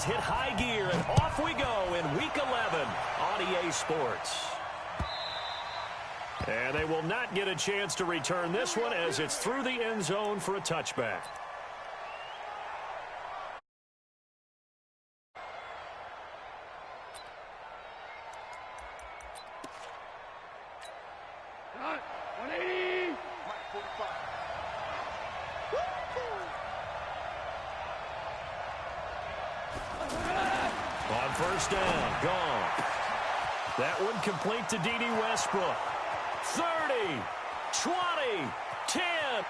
has hit high gear, and off we go in Week 11 on EA Sports. And they will not get a chance to return this one as it's through the end zone for a touchback. On first down, gone. That one complete to D.D. Westbrook. 30, 20, 10,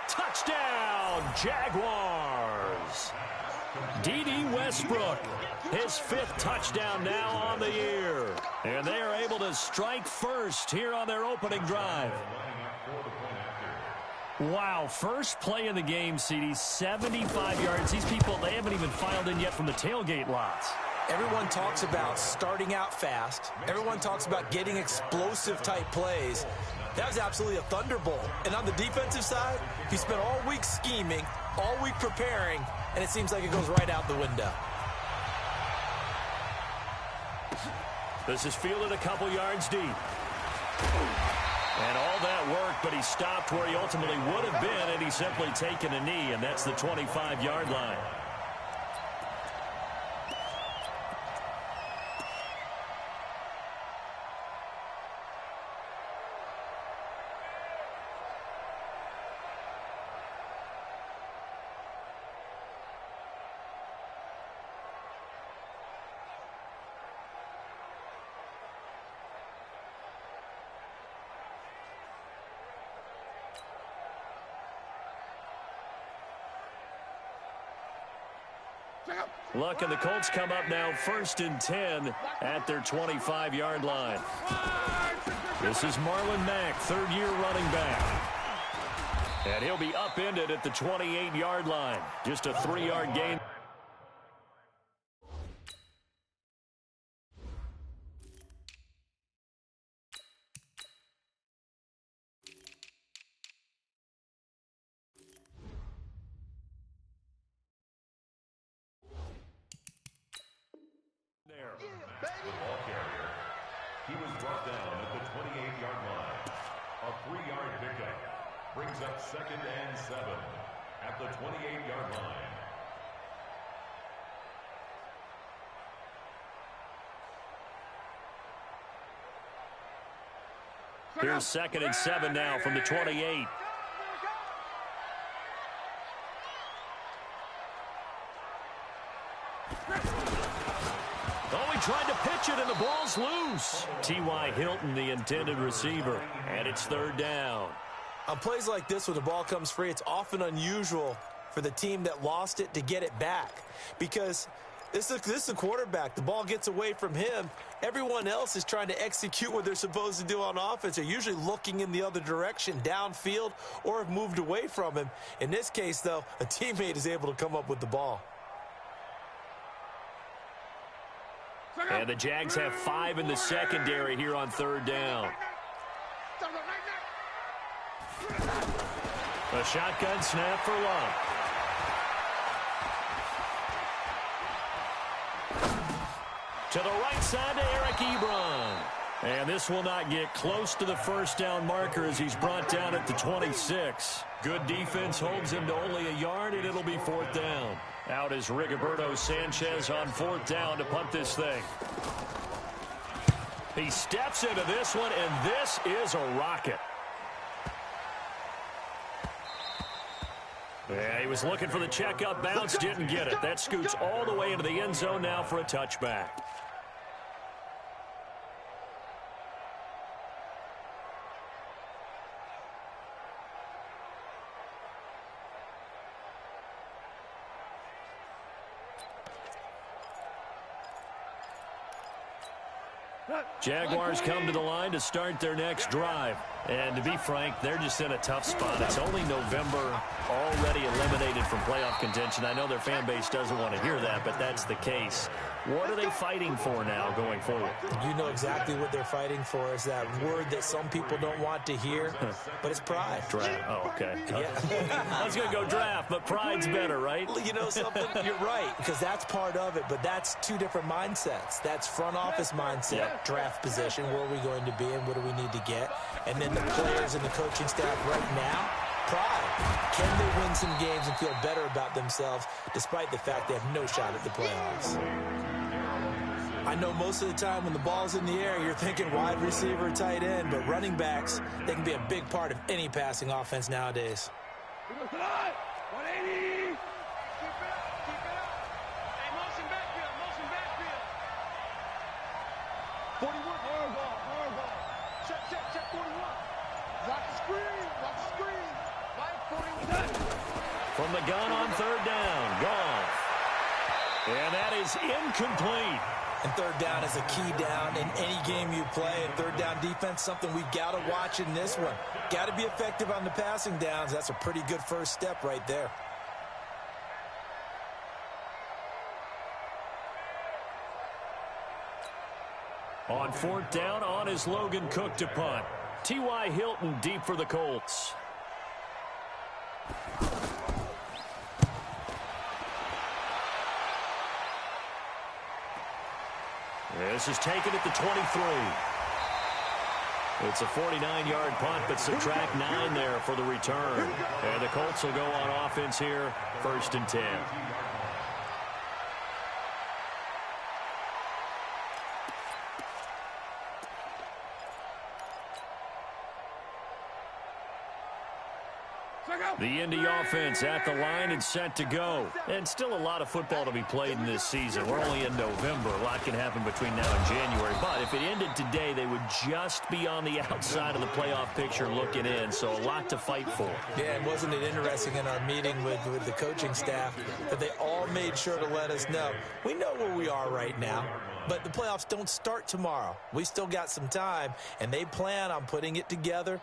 touchdown, Jaguars. D.D. Westbrook, his 5th touchdown now on the year. And they are able to strike first here on their opening drive. Wow, first play of the game, CD, 75 yards. These people, they haven't even filed in yet from the tailgate lots. Everyone talks about starting out fast. Everyone talks about getting explosive-type plays. That was absolutely a thunderbolt. And on the defensive side, he spent all week scheming, all week preparing, and it seems like it goes right out the window. This is fielded a couple yards deep. And all that work, but he stopped where he ultimately would have been, and he's simply taken a knee, and that's the 25-yard line. Luck and the Colts come up now 1st and 10 at their 25-yard line. This is Marlon Mack, 3rd-year running back. And he'll be upended at the 28-yard line. Just a 3-yard gain. The ball carrier, he was brought down at the 28-yard line. A 3-yard pickup brings up 2nd and 7 at the 28-yard line. Here's 2nd and 7 now from the 28. Tried to pitch it, and the ball's loose. T.Y. Hilton, the intended receiver, and it's 3rd down. On plays like this, when the ball comes free, it's often unusual for the team that lost it to get it back, because this is a quarterback. The ball gets away from him. Everyone else is trying to execute what they're supposed to do on offense. They're usually looking in the other direction, downfield, or have moved away from him. In this case, though, a teammate is able to come up with the ball. And the Jags have 5 in the secondary here on 3rd down. A shotgun snap for Love. To the right side to Eric Ebron. And this will not get close to the 1st down marker as he's brought down at the 26. Good defense holds him to only a yard, and it'll be 4th down. Out is Rigoberto Sanchez on 4th down to punt this thing. He steps into this one, and this is a rocket. Yeah, he was looking for the checkup bounce, didn't get it. That scoots all the way into the end zone now for a touchback. Jaguars come to the line to start their next drive. And to be frank, they're just in a tough spot. It's only November, already eliminated from playoff contention. I know their fan base doesn't want to hear that, but that's the case. What are they fighting for now going forward? You know exactly what they're fighting for. Is that word that some people don't want to hear, but it's pride. Draft. Oh, okay. Yeah. I was going to go draft, but pride's better, right? You know something? You're right, because that's part of it, but that's two different mindsets. That's front office mindset, draft position, where are we going to be and what do we need to get? And then the players and the coaching staff right now, pride. Can they win some games and feel better about themselves despite the fact they have no shot at the playoffs? I know most of the time when the ball's in the air, you're thinking wide receiver, tight end, but running backs, they can be a big part of any passing offense nowadays. 180. Keep it up. Hey, motion backfield. 41, hard ball. Check 41. Watch the screen. Right, 41. From the gun on third down, Goff. And that is incomplete. And third down is a key down in any game you play. And third down defense, something we've got to watch in this one. Got to be effective on the passing downs. That's a pretty good first step right there. On fourth down, on is Logan Cook to punt. T.Y. Hilton deep for the Colts. This is taken at the 23. It's a 49-yard punt, but subtract 9 there for the return. And the Colts will go on offense here, 1st and 10. The Indy offense at the line and set to go. And still a lot of football to be played in this season. We're only in November. A lot can happen between now and January. But if it ended today, they would just be on the outside of the playoff picture looking in. So a lot to fight for. Yeah, and wasn't it interesting in our meeting with the coaching staff that they all made sure to let us know. We know where we are right now, but the playoffs don't start tomorrow. We still got some time, and they plan on putting it together,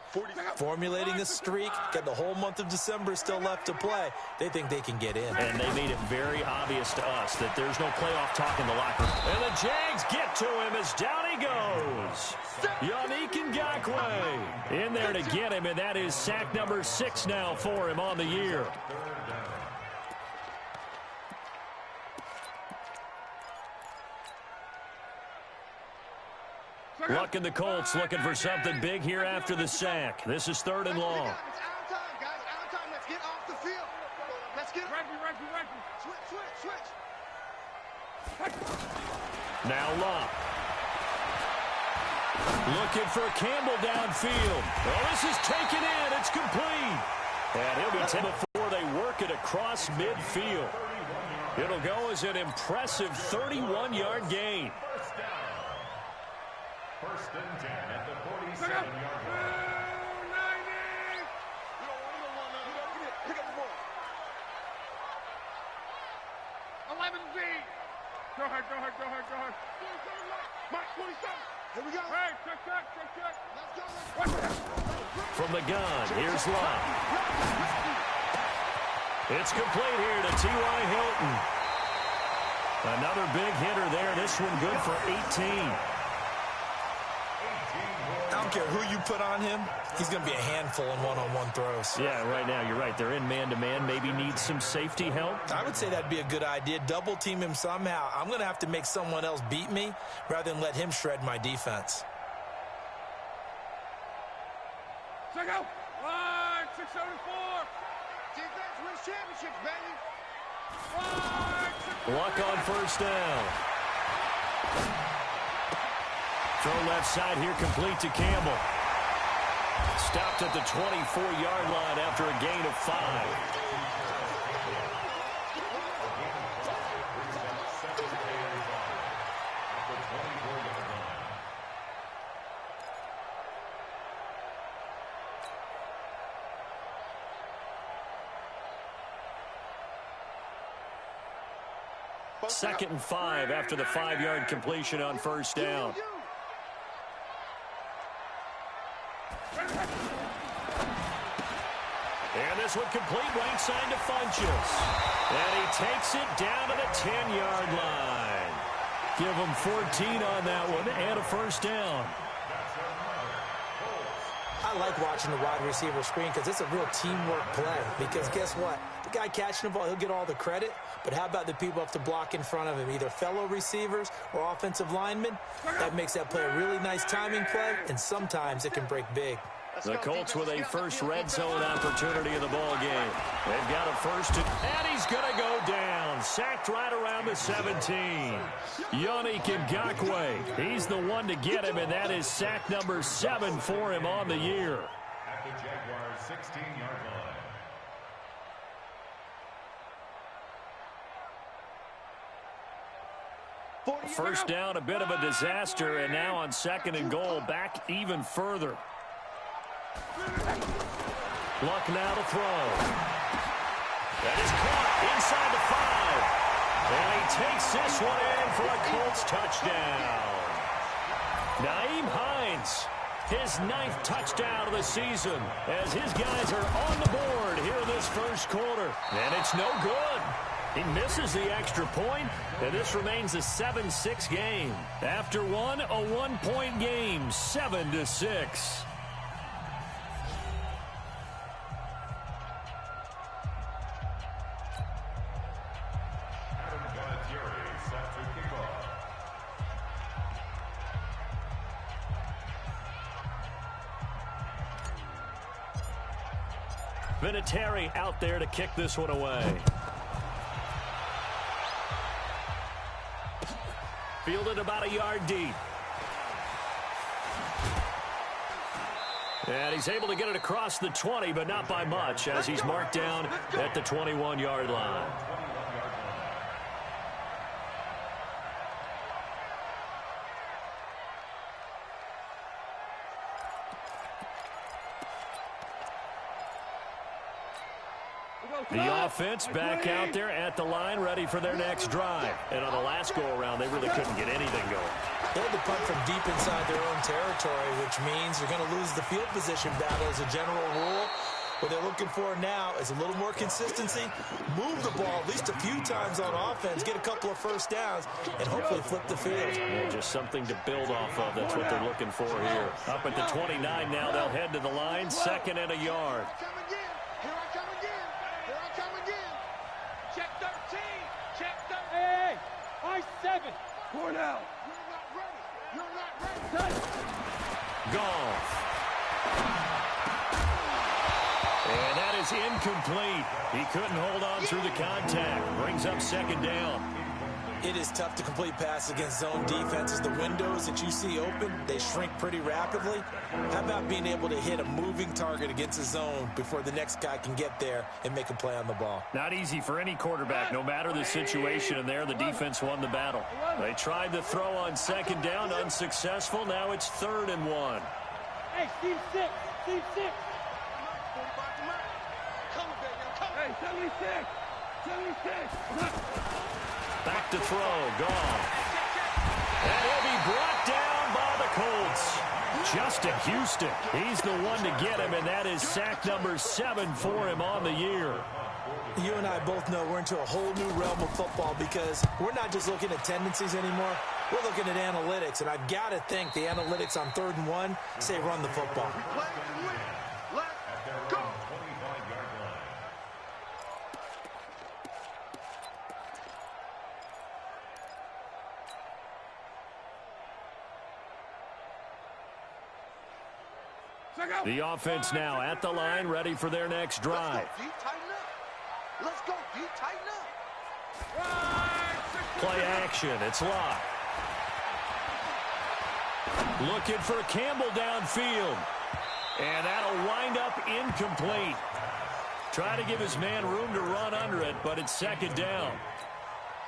formulating a streak, got the whole month of December still left to play. They think they can get in. And they made it very obvious to us that there's no playoff talk in the locker room. And the Jags get to him as down he goes. Yannick Ngakoue in there to get him, and that is sack number 6 now for him on the year. Luck and the Colts looking for something big here after the sack. This is 3rd and long. Now Luck. Looking for Campbell downfield. Oh, this is taken in. It's complete. And he'll be taken before they work it across midfield. It'll go as an impressive 31-yard gain. 1st and 10 at the 47-yard line. 11 Z. Go hard. Mark 27. Here we go. Hey, check. Let's go. From the gun, here's Luck. It's complete here to T.Y. Hilton. Another big hitter there. This one good for 18. I don't care who you put on him, he's going to be a handful in one-on-one throws. Yeah, right now, you're right. They're in man-to-man. Maybe needs some safety help. I would say that'd be a good idea. Double team him somehow. I'm going to have to make someone else beat me rather than let him shred my defense. Check out. 674. Defense wins championships, baby. Luck on 1st down. Throw left side here, complete to Campbell. Stopped at the 24-yard line after a gain of 5. Second and 5 after the 5-yard completion on 1st down. this one complete right side to Funchess. And he takes it down to the 10-yard line. Give him 14 on that one and a first down. I like watching the wide receiver screen because it's a real teamwork play. Because guess what? The guy catching the ball, he'll get all the credit. But how about the people up to block in front of him, either fellow receivers or offensive linemen? That makes that play a really nice timing play, and sometimes it can break big. The Colts with a first red zone opportunity in the ball game. They've got a first, and he's going to go down. Sacked right around the 17. Yannick Ngakoue, he's the one to get him, and that is sack number 7 for him on the year. At the Jaguars' 16-yard line. First down, a bit of a disaster, and now on second and goal, back even further. Luck now to throw. That is caught inside the 5. And he takes this one in for a Colts touchdown. Nyheim Hines, his 9th touchdown of the season, as his guys are on the board here in this first quarter. And it's no good. He misses the extra point, and this remains a 7-6 game. After one, a 1-point game, 7-6. Vinatieri out there to kick this one away. Fielded about a yard deep. And he's able to get it across the 20, but not by much, as he's marked down at the 21-yard line. The offense back out there at the line, ready for their next drive. And on the last go-around, they really couldn't get anything going. They had to punt from deep inside their own territory, which means you're going to lose the field position battle as a general rule. What they're looking for now is a little more consistency, move the ball at least a few times on offense, get a couple of first downs, and hopefully flip the field. Yeah, just something to build off of. That's what they're looking for here. Up at the 29 now, they'll head to the line, 2nd and a yard. Check 13. Check 13. Hey, I 7. Four now. You're not ready. Goff. And that is incomplete. He couldn't hold on through the contact. Brings up 2nd down. It is tough to complete passes against zone defenses. The windows that you see open, they shrink pretty rapidly. How about being able to hit a moving target against a zone before the next guy can get there and make a play on the ball? Not easy for any quarterback, no matter the situation. And there, the defense won the battle. They tried to throw on 2nd down, unsuccessful. Now it's 3rd and 1. Hey, Steve 6. Steve 6. Hey, 76. 76. Back to throw, gone. And he'll be brought down by the Colts. Justin Houston, he's the one to get him, and that is sack number 7 for him on the year. You and I both know we're into a whole new realm of football because we're not just looking at tendencies anymore. We're looking at analytics, and I've got to think the analytics on 3rd and 1 say run the football. The offense now at the line, ready for their next drive. Let's go, D, tighten up. Play action, it's locked. Looking for Campbell downfield. And that'll wind up incomplete. Try to give his man room to run under it, but it's 2nd down.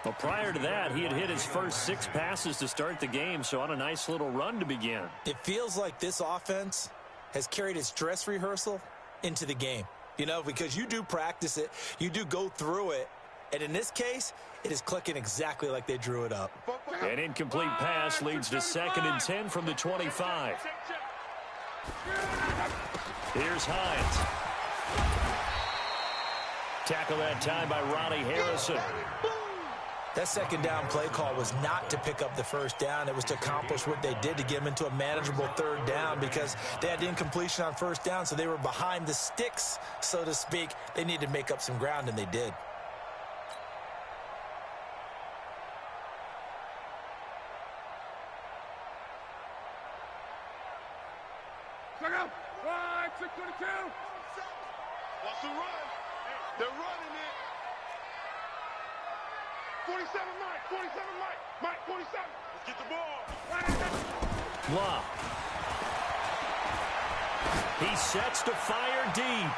Well, prior to that, he had hit his first 6 passes to start the game, so on a nice little run to begin. It feels like this offense has carried its dress rehearsal into the game. You know, because you do practice it, you do go through it, and in this case, it is clicking exactly like they drew it up. An incomplete pass leads to 2nd and 10 from the 25. Here's Hines. Tackle that time by Ronnie Harrison. That second down play call was not to pick up the first down. It was to accomplish what they did, to get them into a manageable third down, because they had incompletion on first down, so they were behind the sticks, so to speak. They needed to make up some ground, and they did. Check out. Wide, 622. What's the run? They're running it. 47 Mike, 47 Mike, Mike 47. Let's get the ball. Blah. He sets to fire deep.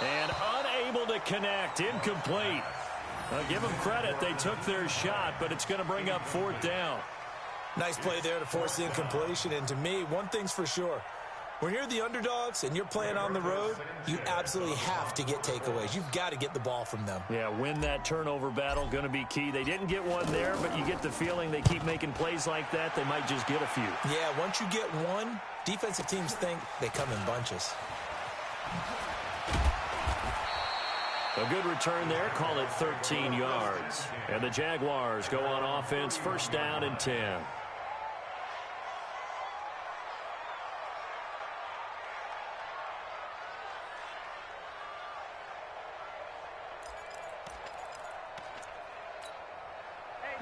And unable to connect. Incomplete. Give them credit. They took their shot, but it's going to bring up fourth down. Nice play there to force the incompletion. And to me, one thing's for sure. When you're the underdogs and you're playing on the road, you absolutely have to get takeaways. You've got to get the ball from them. Yeah, win that turnover battle, going to be key. They didn't get one there, but you get the feeling they keep making plays like that, they might just get a few. Yeah, once you get one, defensive teams think they come in bunches. A good return there, call it 13 yards. And the Jaguars go on offense, first down and 10.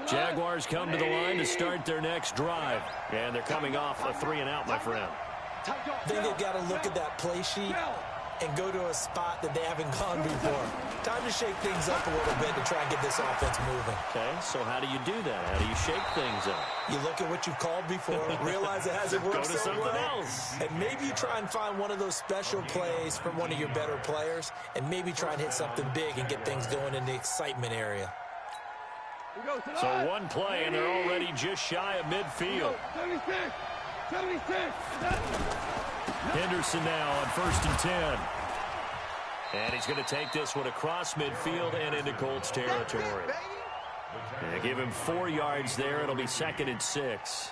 Jaguars come to the line to start their next drive. And they're coming off a 3-and-out, my friend. I think they've got to look at that play sheet and go to a spot that they haven't gone before. Time to shake things up a little bit to try and get this offense moving. Okay, so how do you do that? How do you shake things up? You look at what you've called before, realize it hasn't worked so well. Go to something else. And maybe you try and find one of those special plays from one of your better players, and maybe try and hit something big and get things going in the excitement area. So one play, and they're already just shy of midfield. 76, 76. Henderson now on 1st and 10. And he's going to take this one across midfield and into Colts territory. Yeah, give him 4 yards there. It'll be 2nd and 6.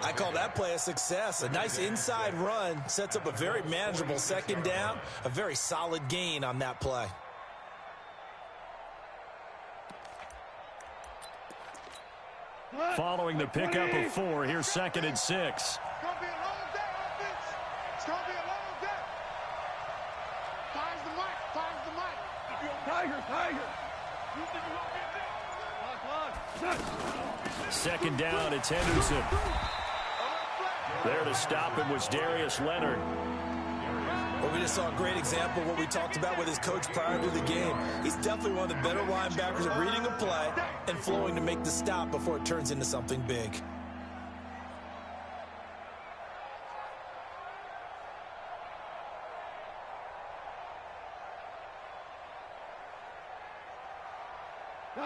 I call that play a success. A nice inside run sets up a very manageable second down. A very solid gain on that play. Following the pickup of 4, here's 2nd and 6. It's going to be a long day, offense. It's going to be a long day. Time's the mic. Time's the mic. Tiger, Tiger. You think you're going to get this? Clock. 2nd down, it's Henderson. There to stop him was Darius Leonard. Well, we just saw a great example of what we talked about with his coach prior to the game. He's definitely one of the better linebackers at reading a play and flowing to make the stop before it turns into something big.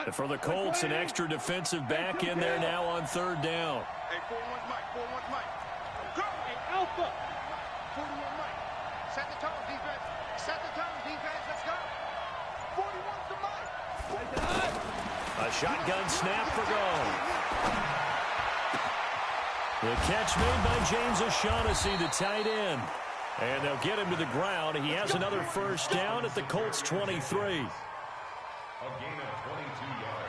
And for the Colts, an extra defensive back in there now on 3rd down. Hey, 4-1 Mike, 4-1 Mike. Go! Hey, Alpha! 41 Mike. Set the tone, defense. Set the tone, defense. Let's go. 41's the Mike. A shotgun snap for goal. The catch made by James O'Shaughnessy, the tight end. And they'll get him to the ground. He has another first down at the Colts 23. A gain of 22 yards.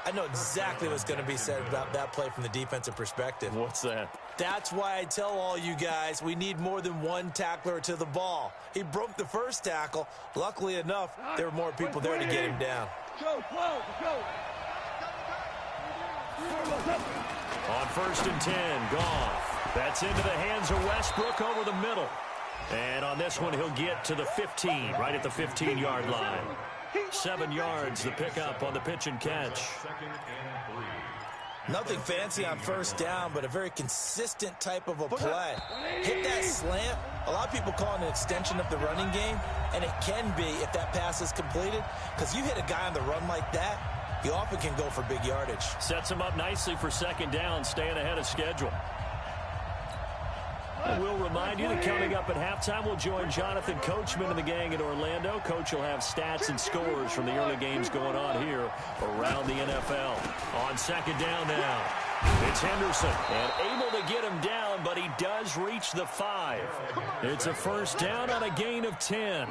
I know exactly what's going to be said about that play from the defensive perspective. What's that? That's why I tell all you guys we need more than one tackler to the ball. He broke the first tackle. Luckily enough, there were more people there to get him down. Go, go, go. On 1st and 10, Goff. That's into the hands of Westbrook over the middle. And on this one, he'll get to the 15, right at the 15-yard line. 7 yards, the pickup on the pitch and catch. 2nd and 3. Nothing fancy on first down, but a very consistent type of a play. Hit that slant. A lot of people call it an extension of the running game, and it can be if that pass is completed, because you hit a guy on the run like that, you often can go for big yardage. Sets him up nicely for 2nd down, staying ahead of schedule. We'll remind you that coming up at halftime, we'll join Jonathan Coachman and the gang in Orlando. Coach will have stats and scores from the early games going on here around the NFL. On 2nd down now, it's Henderson, and able to get him down, but he does reach the 5. It's a first down on a gain of 10.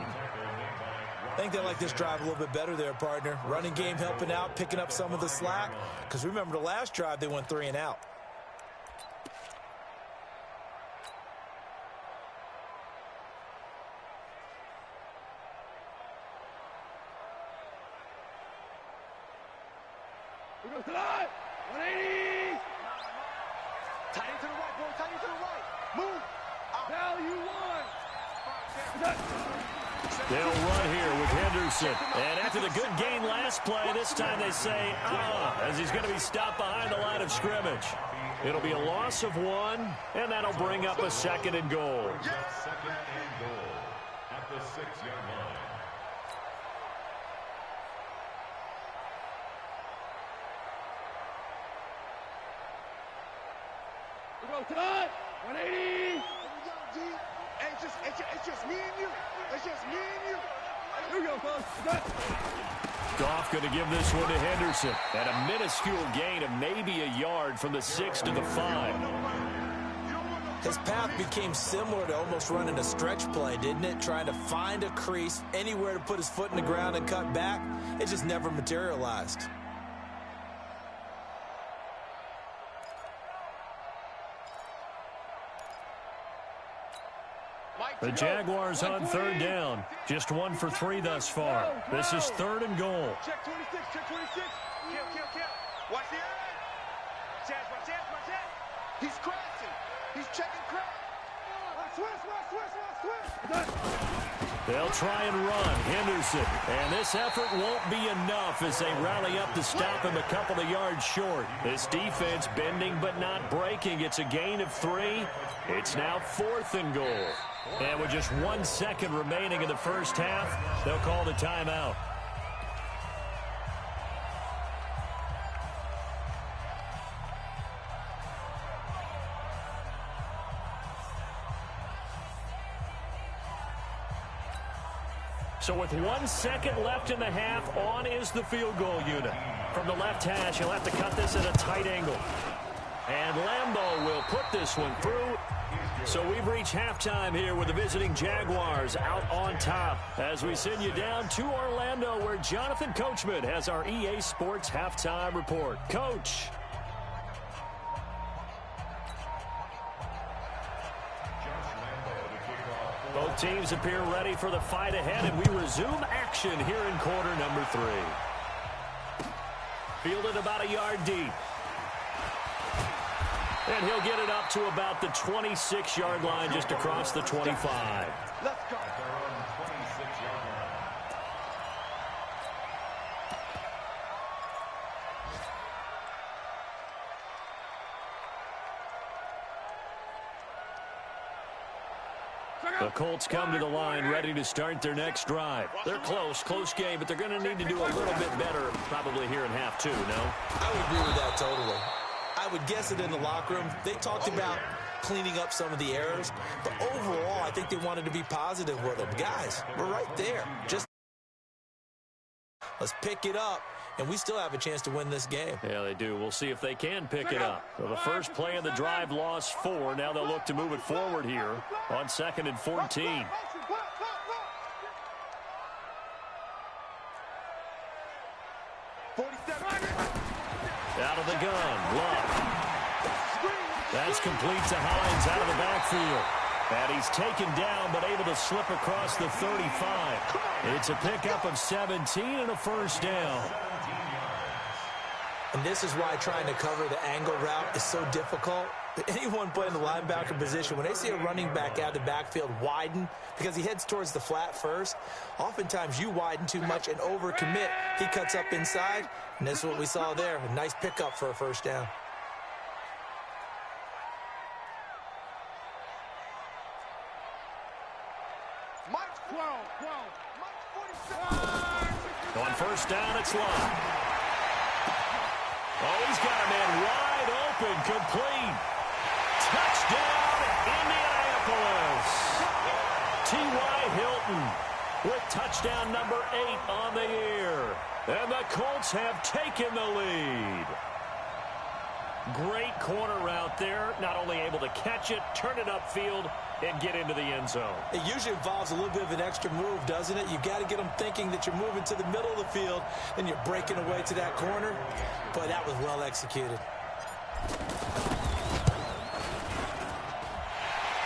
I think they like this drive a little bit better there, partner. Running game helping out, picking up some of the slack. Because remember the last drive, they went 3 and out. We go to the right. 180. Tight into the right, boy. Tight into the right. Move. Value one. They'll run here with Henderson. And after the good gain last play, this time they say, as he's going to be stopped behind the line of scrimmage. It'll be a loss of 1, and that'll bring up a 2nd and goal. Second and goal at the 6-yard line. We go tonight. 180. It's just me and you. It's just me and you. Here we go, folks. Goff going to give this one to Henderson. And a minuscule gain of maybe a yard from the 6 to the 5. His path became similar to almost running a stretch play, didn't it? Trying to find a crease, anywhere to put his foot in the ground and cut back. It just never materialized. The Jaguars on 3rd down. Just 1 for 3 thus far. This is 3rd and goal. Check 26, check 26. Kill. Watch the edge. Watch that. He's crashing. He's checking crash. Swish. They'll try and run. Henderson. And this effort won't be enough as they rally up to stop him a couple of yards short. This defense bending but not breaking. It's a gain of 3. It's now 4th and goal. And with just 1 second remaining in the first half, they'll call the timeout. So with 1 second left in the half, on is the field goal unit. From the left hash, he'll have to cut this at a tight angle. And Lambeau will put this one through. So we've reached halftime here with the visiting Jaguars out on top as we send you down to Orlando where Jonathan Coachman has our EA Sports halftime report. Coach. Both teams appear ready for the fight ahead, and we resume action here in quarter number 3. Fielded about a yard deep. And he'll get it up to about the 26-yard line, just across the 25. Let's go. The Colts come to the line ready to start their next drive. They're close game, but they're going to need to do a little bit better probably here in half 2, no? I would agree with that totally. I would guess it in the locker room. They talked about cleaning up some of the errors, but overall, I think they wanted to be positive with them. Guys, we're right there. Just let's pick it up, and we still have a chance to win this game. Yeah, they do. We'll see if they can pick it up. So the first play of the drive lost 4. Now they'll look to move it forward here on 2nd and 14. Out of the gun, Love. That's complete to Hines out of the backfield. And he's taken down but able to slip across the 35. It's a pickup of 17 and a first down. And this is why trying to cover the angle route is so difficult. Anyone playing the linebacker position, when they see a running back out of the backfield widen because he heads towards the flat first, oftentimes you widen too much and overcommit. He cuts up inside, and that's what we saw there. A nice pickup for a first down. On first down, it's Love. Oh, he's got a man wide open, complete. Touchdown, Indianapolis. T.Y. Hilton with touchdown number 8 on the year. And the Colts have taken the lead. Great corner route there. Not only able to catch it, turn it upfield, and get into the end zone. It usually involves a little bit of an extra move, doesn't it? You've got to get them thinking that you're moving to the middle of the field, then you're breaking away to that corner. But that was well executed.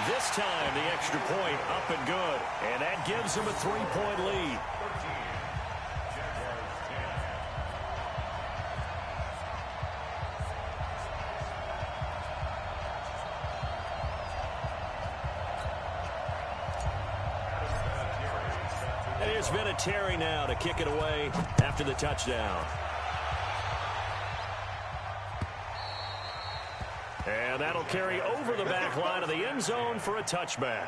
This time, the extra point up and good. And that gives him a 3-point lead. And there's been a Terry now to kick it away after the touchdown. And that'll carry over the back line of the end zone for a touchback.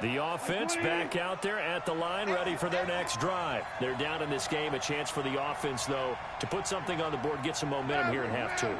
The offense back out there at the line, ready for their next drive. They're down in this game. A chance for the offense, though, to put something on the board, get some momentum here in half two.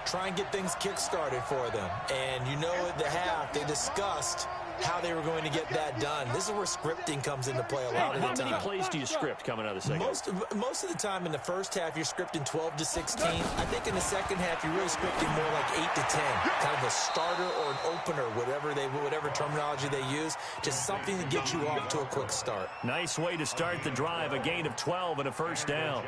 Try and get things kick-started for them. And you know at the half, they discussed how they were going to get that done. This is where scripting comes into play a lot of the time. How many plays do you script coming out of the second? Most of the time in the first half, you're scripting 12 to 16. I think in the second half, you're really scripting more like 8 to 10. Kind of a starter or an opener, whatever terminology they use. Just something to get you off to a quick start. Nice way to start the drive. A gain of 12 and a first down.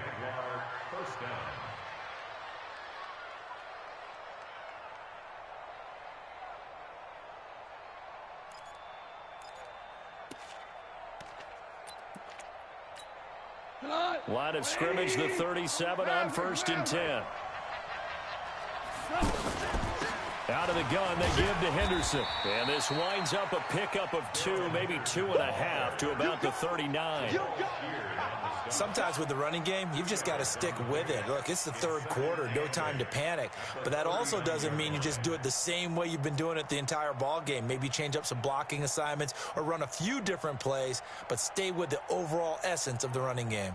Line of scrimmage, the 37 on 1st and 10. Out of the gun, they give to Henderson. And this winds up a pickup of 2, maybe 2.5 to about the 39. Sometimes with the running game, you've just got to stick with it. Look, it's the third quarter, no time to panic. But that also doesn't mean you just do it the same way you've been doing it the entire ball game. Maybe change up some blocking assignments or run a few different plays, but stay with the overall essence of the running game.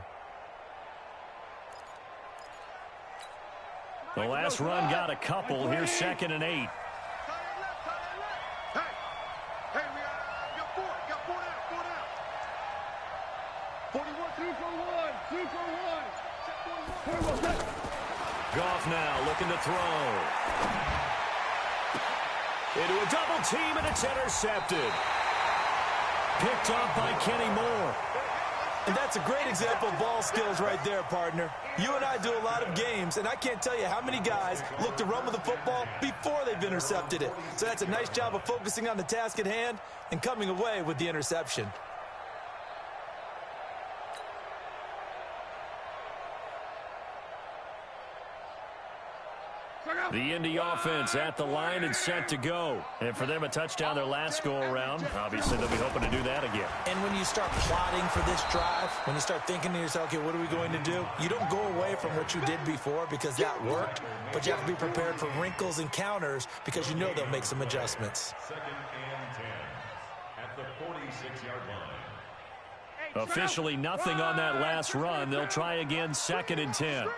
The last run got a couple. Here's 2nd and 8. Hey, we got 4. Got 4 down. 41, 2 for 1. Goff now looking to throw. Into a double team, and it's intercepted. Picked off by Kenny Moore. And that's a great example of ball skills right there, partner. You and I do a lot of games, and I can't tell you how many guys look to run with the football before they've intercepted it. So that's a nice job of focusing on the task at hand and coming away with the interception. The Indy offense at the line and set to go. And for them, a touchdown their last go-around. Obviously, they'll be hoping to do that again. And when you start plotting for this drive, when you start thinking to yourself, okay, what are we going to do? You don't go away from what you did before because that worked, but you have to be prepared for wrinkles and counters because you know they'll make some adjustments. 2nd and 10 at the 46-yard line. Officially nothing on that last run. They'll try again, 2nd and 10.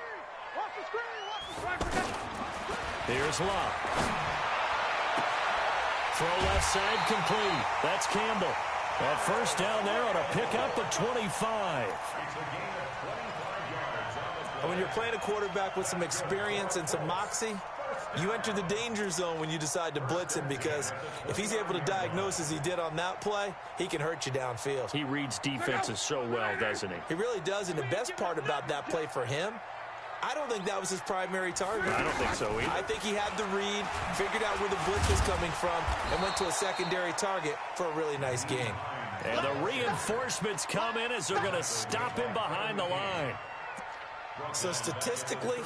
Here's Love. Throw left side complete. That's Campbell. That first down there on a pickup of 25. When you're playing a quarterback with some experience and some moxie, you enter the danger zone when you decide to blitz him because if he's able to diagnose as he did on that play, he can hurt you downfield. He reads defenses so well, doesn't he? He really does, and the best part about that play for him, I don't think that was his primary target. I don't think so either. I think he had the read, figured out where the blitz was coming from, and went to a secondary target for a really nice game. And the reinforcements come in as they're going to stop him behind the line. So statistically,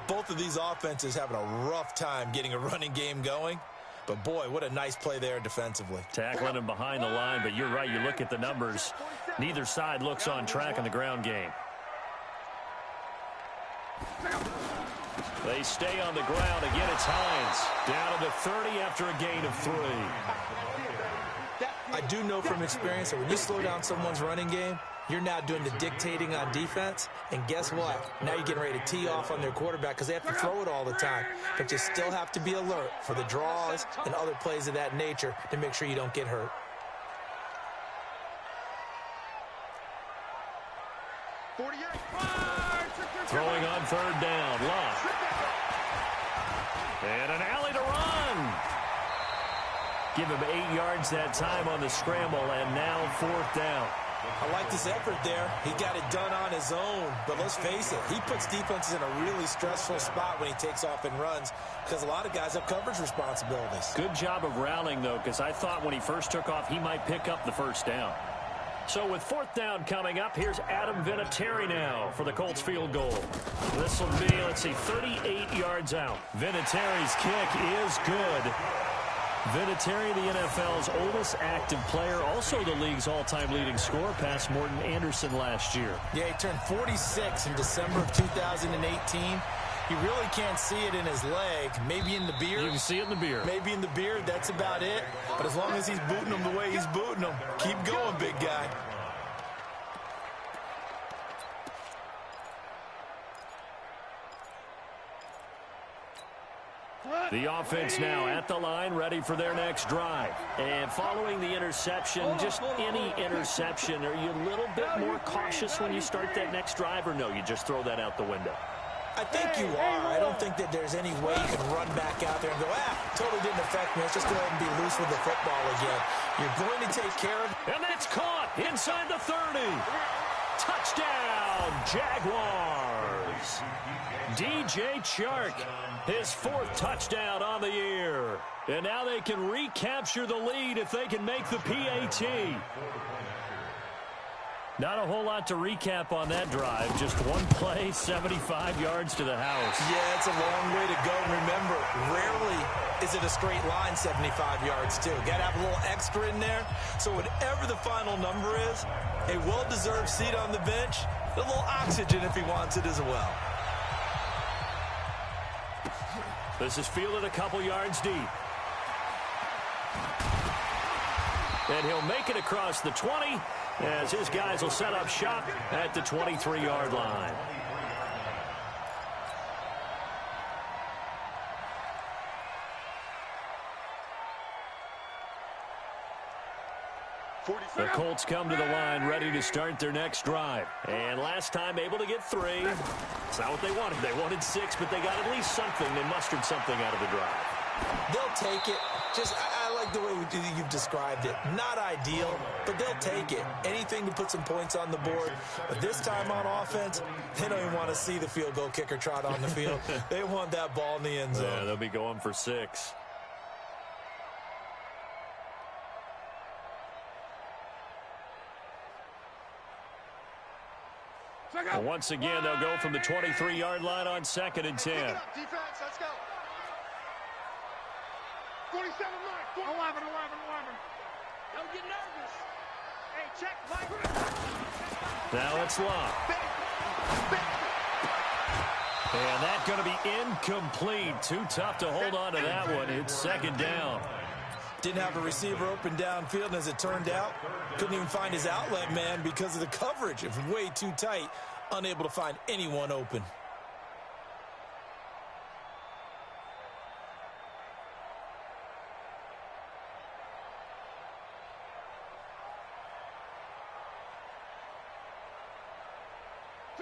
both of these offenses having a rough time getting a running game going. But, boy, what a nice play there defensively. Tackling him behind the line, but you're right. You look at the numbers. Neither side looks on track in the ground game. They stay on the ground. Again, it's Hines. Down to the 30 after a gain of 3. I do know from experience that when you slow down someone's running game, You're now doing the dictating on defense, and guess what? Now you're getting ready to tee off on their quarterback because they have to throw it all the time. But you still have to be alert for the draws and other plays of that nature to make sure you don't get hurt. Throwing on third down, Love. And an alley to run. Give him 8 yards that time on the scramble, and now fourth down. I like this effort there. He got it done on his own. But let's face it, he puts defenses in a really stressful spot when he takes off and runs because a lot of guys have coverage responsibilities. Good job of rallying, though, because I thought when he first took off, he might pick up the first down. So with fourth down coming up, here's Adam Vinatieri now for the Colts field goal. This will be, let's see, 38 yards out. Vinatieri's kick is good. Vinatieri, the NFL's oldest active player, also the league's all-time leading scorer, past Morton Anderson last year. Yeah, he turned 46 in December of 2018. You really can't see it in his leg. Maybe in the beard. You can see it in the beard. Maybe in the beard, that's about it. But as long as he's booting him the way he's booting him, keep going, big guy. The offense now at the line, ready for their next drive. And following the interception, just any interception, are you a little bit more cautious when you start that next drive, or no, you just throw that out the window? I think you are. I don't think that there's any way you can run back out there and go, totally didn't affect me. Let's just go ahead and be loose with the football again. You're going to take care of it. And that's caught inside the 30. Touchdown, Jaguars. DJ Chark, his fourth touchdown on the year. And now they can recapture the lead if they can make the PAT. Not a whole lot to recap on that drive. Just one play, 75 yards to the house. Yeah, it's a long way to go. Remember, rarely is it a straight line 75 yards, too. Got to have a little extra in there. So whatever the final number is, a well-deserved seat on the bench, a little oxygen if he wants it as well. This is fielded a couple yards deep. And he'll make it across the 20 as his guys will set up shop at the 23-yard line. The Colts come to the line ready to start their next drive. And last time able to get 3. It's not what they wanted. They wanted 6, but they got at least something. They mustered something out of the drive. They'll take it. I like the way you've described it. Not ideal, but they'll take it. Anything to put some points on the board. But this time on offense, they don't even want to see the field goal kicker trot on the field. They want that ball in the end zone. Yeah, they'll be going for 6. And once again, they'll go from the 23-yard line on 2nd and 10. Defense, let's go. 47 line, 11. Don't get nervous. Hey, check, Mike. Now it's Love. And that's going to be incomplete. Too tough to hold on to that one. It's 2nd down. Didn't have a receiver open downfield, and as it turned out, couldn't even find his outlet man because of the coverage. It was way too tight, unable to find anyone open.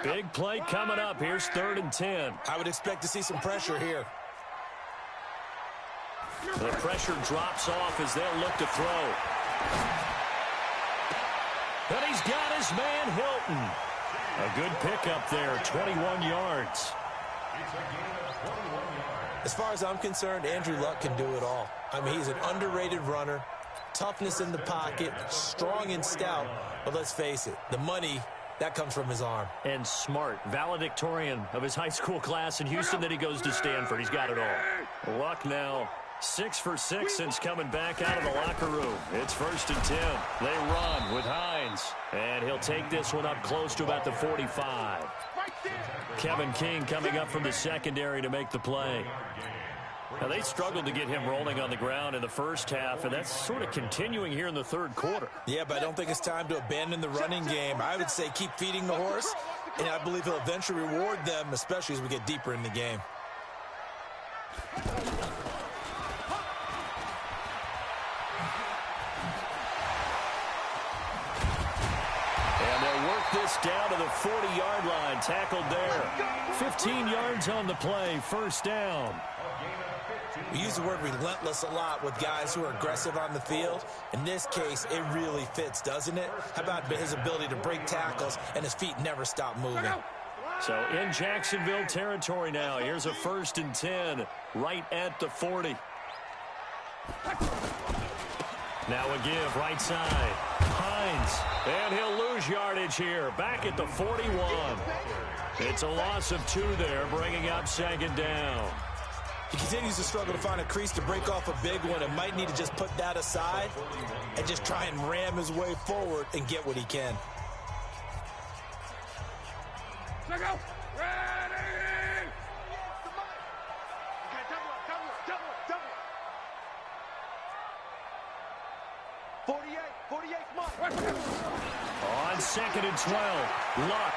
Big play coming up. Here's 3rd and 10. I would expect to see some pressure here. The pressure drops off as they'll look to throw. And he's got his man, Hilton. A good pickup there, 21 yards. As far as I'm concerned, Andrew Luck can do it all. I mean, he's an underrated runner, toughness in the pocket, strong and stout. But let's face it, the money, that comes from his arm. And smart, valedictorian of his high school class in Houston. Then he goes to Stanford. He's got it all. Luck now 6 for 6 since coming back out of the locker room. It's 1st and 10. They run with Hines. And he'll take this one up close to about the 45. Kevin King coming up from the secondary to make the play. Now, they struggled to get him rolling on the ground in the first half, and that's sort of continuing here in the third quarter. Yeah, but I don't think it's time to abandon the running game. I would say keep feeding the horse, and I believe he'll eventually reward them, especially as we get deeper in the game. This down to the 40-yard line, tackled there. 15 yards on the play, first down. We use the word relentless a lot with guys who are aggressive on the field. In this case, it really fits, doesn't it? How about his ability to break tackles and his feet never stop moving? So in Jacksonville territory now. Here's a 1st and 10 right at the 40. Now a give, right side. Hines, and he'll lose yardage here. Back at the 41. It's a loss of 2 there, bringing up 2nd down. He continues to struggle to find a crease to break off a big one and might need to just put that aside and just try and ram his way forward and get what he can. Let's go. Ready. 48, Mark. On 2nd and 12, Luck.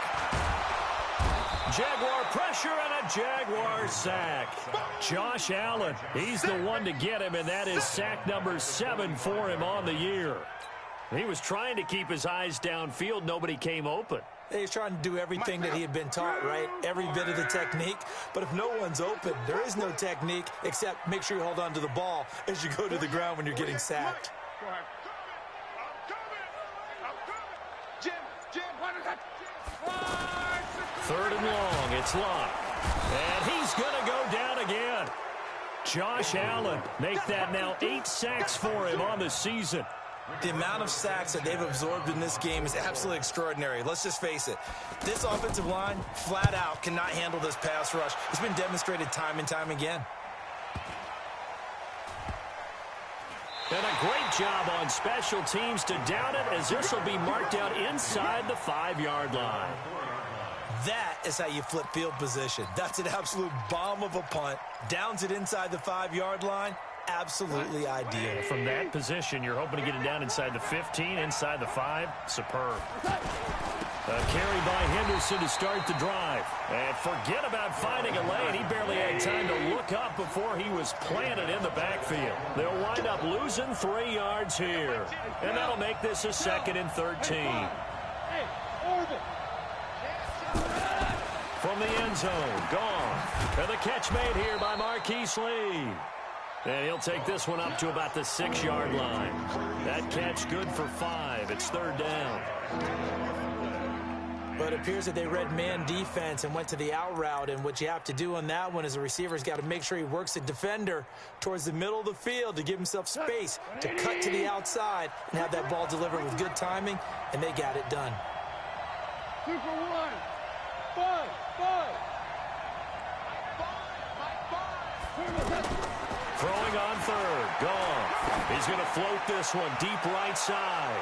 Jaguar pressure and a Jaguar sack. Josh Allen, he's the one to get him, and that is sack number 7 for him on the year. He was trying to keep his eyes downfield. Nobody came open. He's trying to do everything that he had been taught, right? Every bit of the technique. But if no one's open, there is no technique except make sure you hold on to the ball as you go to the ground when you're getting sacked. Third and long, it's Luck. And he's going to go down again. Josh Allen, make that now 8 sacks for him on the season. The amount of sacks that they've absorbed in this game is absolutely extraordinary. Let's just face it. This offensive line, flat out, cannot handle this pass rush. It's been demonstrated time and time again. And a great job on special teams to down it, as this will be marked out inside the 5-yard line. That is how you flip field position. That's an absolute bomb of a punt. Downs it inside the 5-yard line. Absolutely ideal. From that position, you're hoping to get it down inside the 15, inside the 5. Superb. A carry by Henderson to start the drive. And forget about finding a lane. He barely had time to look up before he was planted in the backfield. They'll wind up losing 3 yards here. And that'll make this a 2nd and 13. From the end zone, gone. And the catch made here by Marquise Lee. And he'll take this one up to about the 6-yard line. That catch good for 5. It's 3rd down. But it appears that they read man defense and went to the out route. And what you have to do on that one is the receiver's got to make sure he works the defender towards the middle of the field to give himself space to cut to the outside and have that ball delivered with good timing. And they got it done. 2 for 1. 5. Throwing on 3rd. Gone. He's going to float this one deep right side.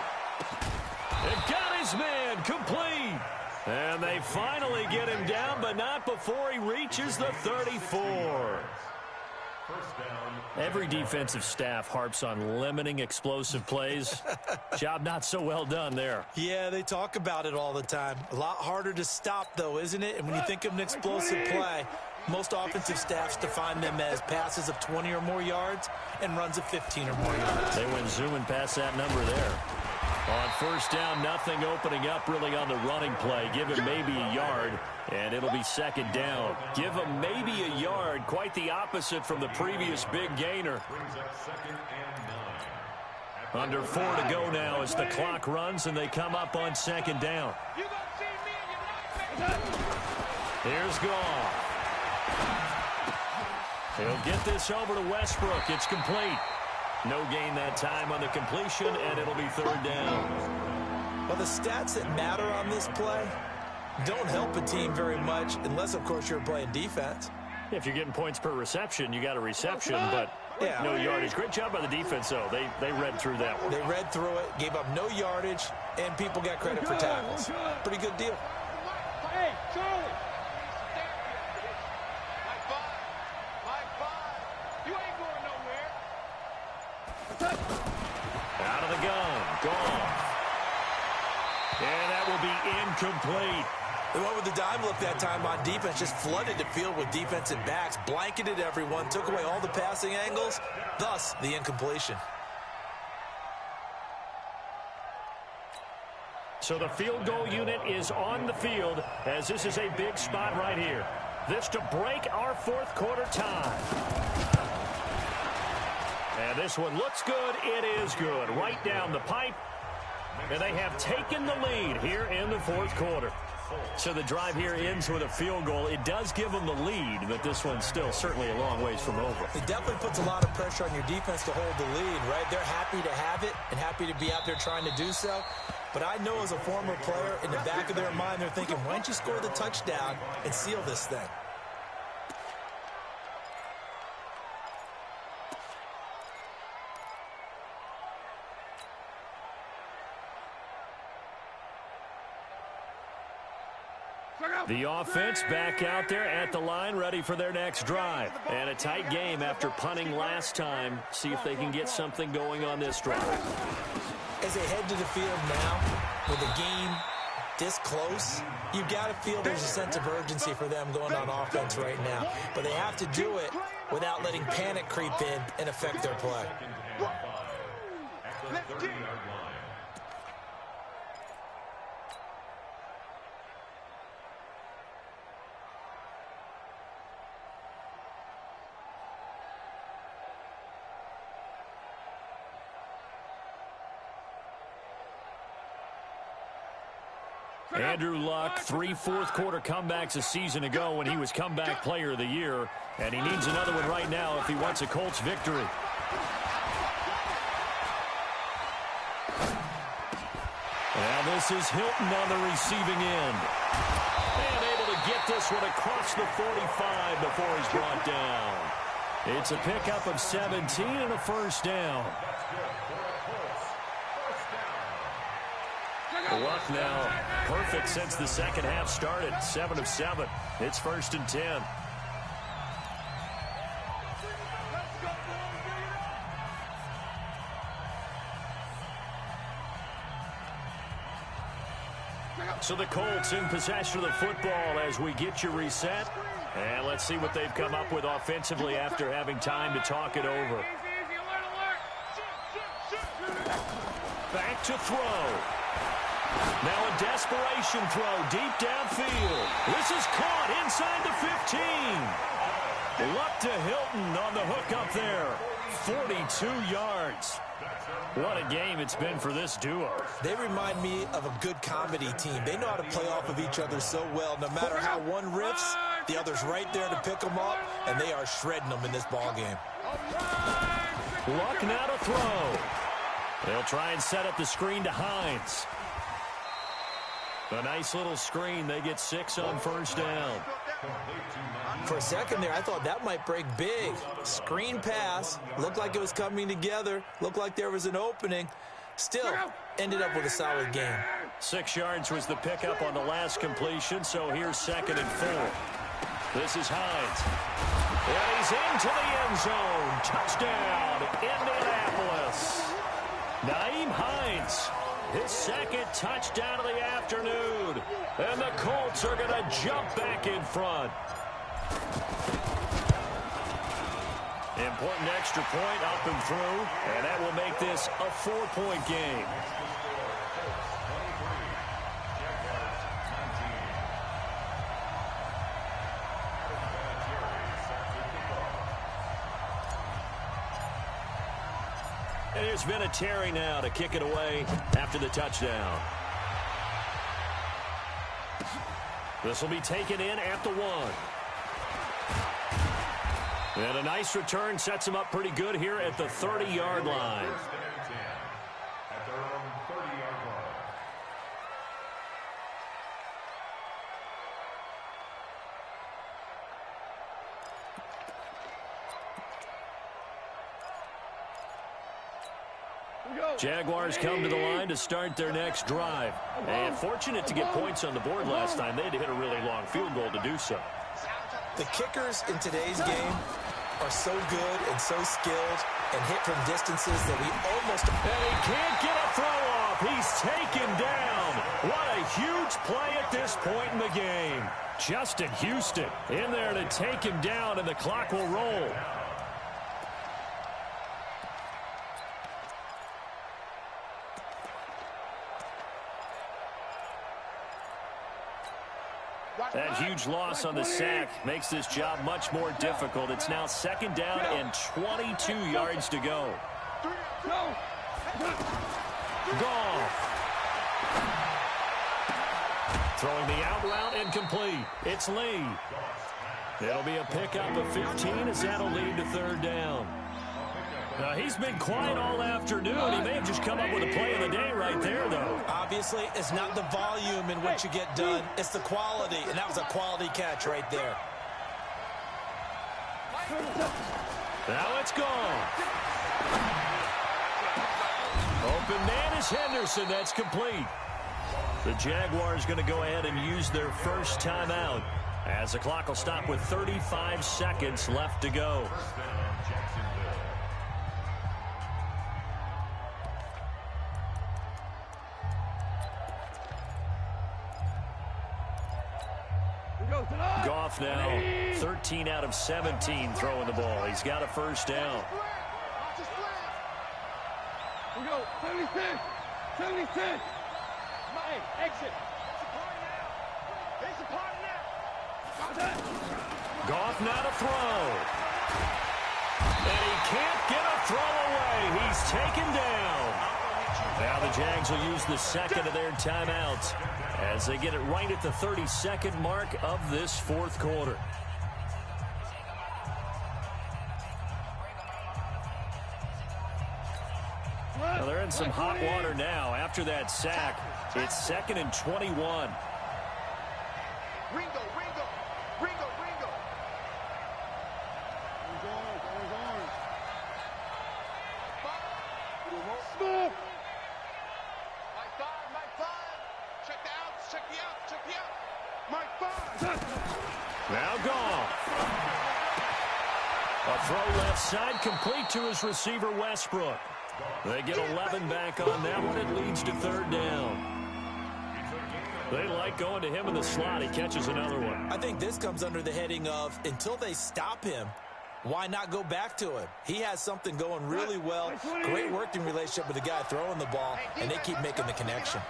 And got his man complete. And they finally get him down, but not before he reaches the 34. Every defensive staff harps on limiting explosive plays. Job not so well done there. Yeah, they talk about it all the time. A lot harder to stop, though, isn't it? And when you think of an explosive play, most offensive staffs define them as passes of 20 or more yards and runs of 15 or more yards. They went zooming past that number there. On 1st down, nothing opening up really on the running play. Give him maybe a yard, and it'll be 2nd down. Give him maybe a yard, quite the opposite from the previous big gainer. Under 4 to go now as the clock runs, and they come up on 2nd down. Here's Goff. He'll get this over to Westbrook. It's complete. No gain that time on the completion, and it'll be 3rd down. Well, the stats that matter on this play don't help a team very much unless, of course, you're playing defense. If you're getting points per reception, you got a reception, but yeah, no yardage. Great job by the defense, though. They read through that one. They read through it, gave up no yardage, and people got credit for tackles. Pretty good deal. Hey, Charlie. incomplete. They went with the dime look that time on defense, just flooded the field with defensive backs, blanketed everyone, took away all the passing angles, thus the incompletion. So the field goal unit is on the field as this is a big spot right here. This to break our fourth quarter tie. And this one looks good. It is good. Right down the pipe. And they have taken the lead here in the fourth quarter. So the drive here ends with a field goal. It does give them the lead, but this one's still certainly a long ways from over. It definitely puts a lot of pressure on your defense to hold the lead, right? They're happy to have it and happy to be out there trying to do so. But I know as a former player, in the back of their mind, they're thinking, why don't you score the touchdown and seal this thing? The offense back out there at the line, ready for their next drive. And a tight game after punting last time. See if they can get something going on this drive. As they head to the field now, with the game this close, you've got to feel there's a sense of urgency for them going on offense right now. But they have to do it without letting panic creep in and affect their play. Andrew Luck, 3 fourth-quarter comebacks a season ago when he was comeback player of the year, and he needs another one right now if he wants a Colts victory. Now this is Hilton on the receiving end. And able to get this one across the 45 before he's brought down. It's a pickup of 17 and a first down. Luck now perfect since the second half started. 7 of 7. It's 1st and 10. So the Colts in possession of the football as we get you reset. And let's see what they've come up with offensively after having time to talk it over. Back to throw. Now a desperation throw deep downfield. This is caught inside the 15. Luck to Hilton on the hook up there. 42 yards. What a game it's been for this duo. They remind me of a good comedy team. They know how to play off of each other so well. No matter how one riffs, the other's right there to pick them up, and they are shredding them in this ball game. Luck now to throw. They'll try and set up the screen to Hines. A nice little screen. They get 6 on first down. For a second there, I thought that might break big. Screen pass. Looked like it was coming together. Looked like there was an opening. Still, ended up with a solid game. 6 yards was the pickup on the last completion, so here's 2nd and 4. This is Hines. And he's into the end zone. Touchdown, Indianapolis. Nyheim Hines. His 2nd touchdown of the afternoon. And the Colts are going to jump back in front. Important extra point up and through. And that will make this a 4-point game. And there's been a Terry now to kick it away after the touchdown. This will be taken in at the 1. And a nice return sets him up pretty good here at the 30-yard line. At their own 30-yard line. Jaguars come to the line to start their next drive. And fortunate to get points on the board last time. They had to hit a really long field goal to do so. The kickers in today's game are so good and so skilled and hit from distances that we almost... And he can't get a throw off. He's taken down. What a huge play at this point in the game. Justin Houston in there to take him down, and the clock will roll. That huge loss on the sack makes this job much more difficult. It's now 2nd down and 22 yards to go. Goff. Throwing the out route incomplete. It's Lee. It'll be a pickup of 15 as that'll lead to 3rd down. Now, he's been quiet all afternoon. He may have just come up with a play of the day right there, though. Obviously, it's not the volume in which you get done. It's the quality, and that was a quality catch right there. Now it's gone. Open man is Henderson. That's complete. The Jaguars going to go ahead and use their first timeout as the clock will stop with 35 seconds left to go. Goff now 13 out of 17 throwing the ball. He's got a 1st down. We go, 76, 76. Hey, exit. It's a party now. Goff now to throw. And he can't get a throw away. He's taken down. Now the Jags will use the 2nd of their timeouts as they get it right at the 32nd mark of this 4th quarter. Well, they're in some hot water now after that sack. It's 2nd and 21. Ringo. Smith. Mike 5. Check the outs. Check the out. Mike 5. Now gone. A throw left side complete to his receiver Westbrook. They get 11 back on that one. It leads to 3rd down. They like going to him in the slot. He catches another one. I think this comes under the heading of until they stop him, why not go back to him? He has something going really well. Great working relationship with the guy throwing the ball, and they keep making the connection.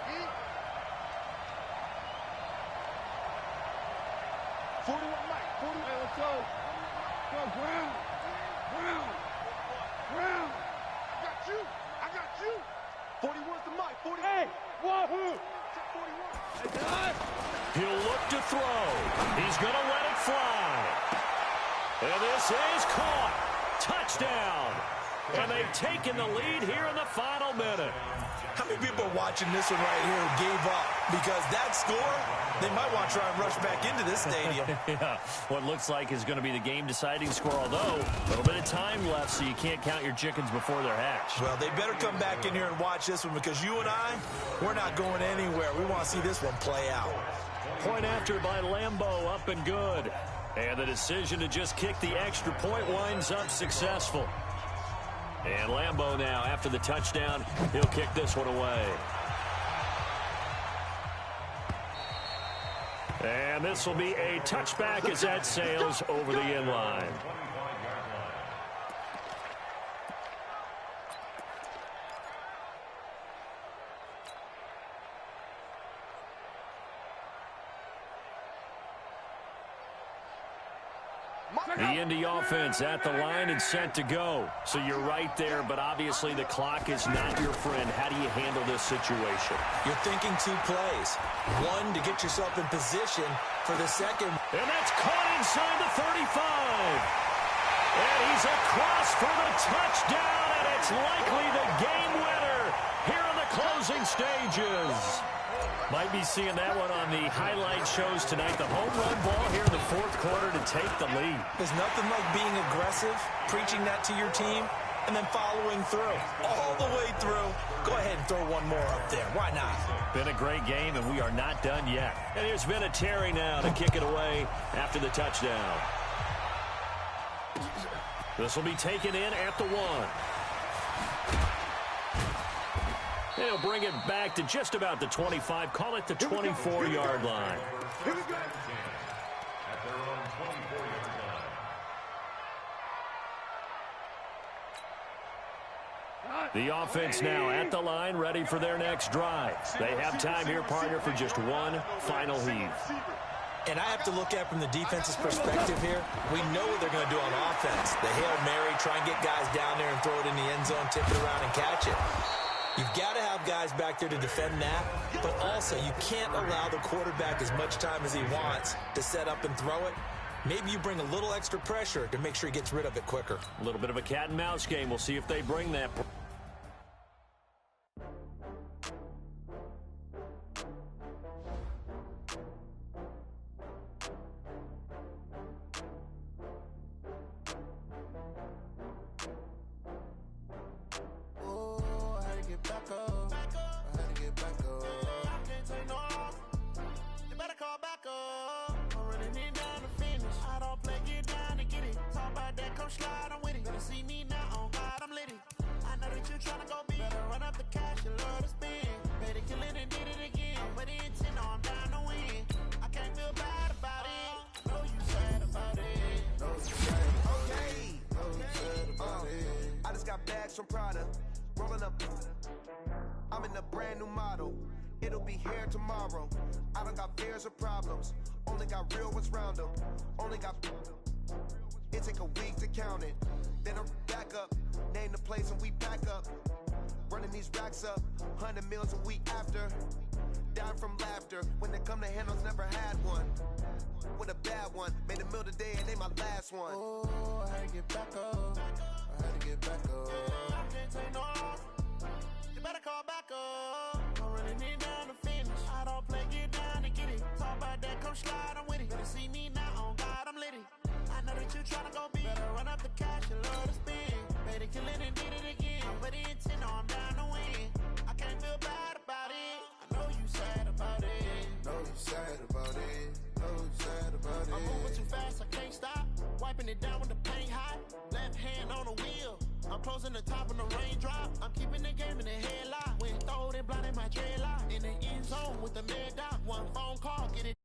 41 Mike. 40. Hey, let's go. Go, Brown. I got you. 41's the Mike. 40. Hey, wahoo. Check 41. He'll look to throw. He's going to let it fly. And this is caught. Touchdown. And they've taken the lead here in the final minute. How many people are watching this one right here who gave up? Because that score, they might want to try and rush back into this stadium. Yeah, what looks like is going to be the game-deciding score, although a little bit of time left, so you can't count your chickens before they're hatched. Well, they better come back in here and watch this one because you and I, we're not going anywhere. We want to see this one play out. Point after by Lambeau, up and good. And the decision to just kick the extra point winds up successful. And Lambeau now, after the touchdown, he'll kick this one away. And this will be a touchback as that sails over the end line. The Indy offense at the line and set to go. So you're right there, but obviously the clock is not your friend. How do you handle this situation? You're thinking 2 plays. One, to get yourself in position for the second. And that's caught inside the 35. And he's across for the touchdown, and it's likely the game winner here in the closing stages. Might be seeing that one on the highlight shows tonight. The home run ball here in the 4th quarter to take the lead. There's nothing like being aggressive, preaching that to your team, and then following through. All the way through. Go ahead and throw one more up there. Why not? Been a great game, and we are not done yet. And here's Vinatieri now to kick it away after the touchdown. This will be taken in at the 1. They'll bring it back to just about the 25. Call it the 24-yard line. Here we go. At their own 24-yard line. The offense now at the line, ready for their next drive. They have time here, partner, for just one final heave. And I have to look at it from the defense's perspective here. We know what they're going to do on offense. The Hail Mary, try and get guys down there and throw it in the end zone, tip it around and catch it. You've got to have guys back there to defend that, but also you can't allow the quarterback as much time as he wants to set up and throw it. Maybe you bring a little extra pressure to make sure he gets rid of it quicker. A little bit of a cat and mouse game. We'll see if they bring that. Rolling up, I'm in a brand new model. It'll be here tomorrow. I don't got fears or problems. Only got real ones round them. Only got. It take a week to count it. Then I'm back up. Name the place and we pack up. Running these racks up. 100 meals a week after. Down from laughter. When they come to handles, never had one. With a bad one. Made a meal today and they my last one. Oh, I had to get back up. I had to get back up. I can't take no loss. You better call back up. I'm running it down to finish. I don't play, get down and get it. Talk about that, come slide, I'm with it. Better see me now, on God, I'm litty. I know that you tryna go big. Better run up the cash, you love to spin. Made it, kill it, and did it again. But the intent, no, I'm down to win. I can't feel bad about it. I know you sad about it. Know you sad about it. Know you sad about it. I'm moving too fast, I can't stop. Wiping it down with the paint hot. Left hand on the wheel. I'm closing the top when the raindrop. I'm keeping the game in the headlock. When throwed and blinded my dreadlock. In the end zone with the mad dot. One phone call, get it.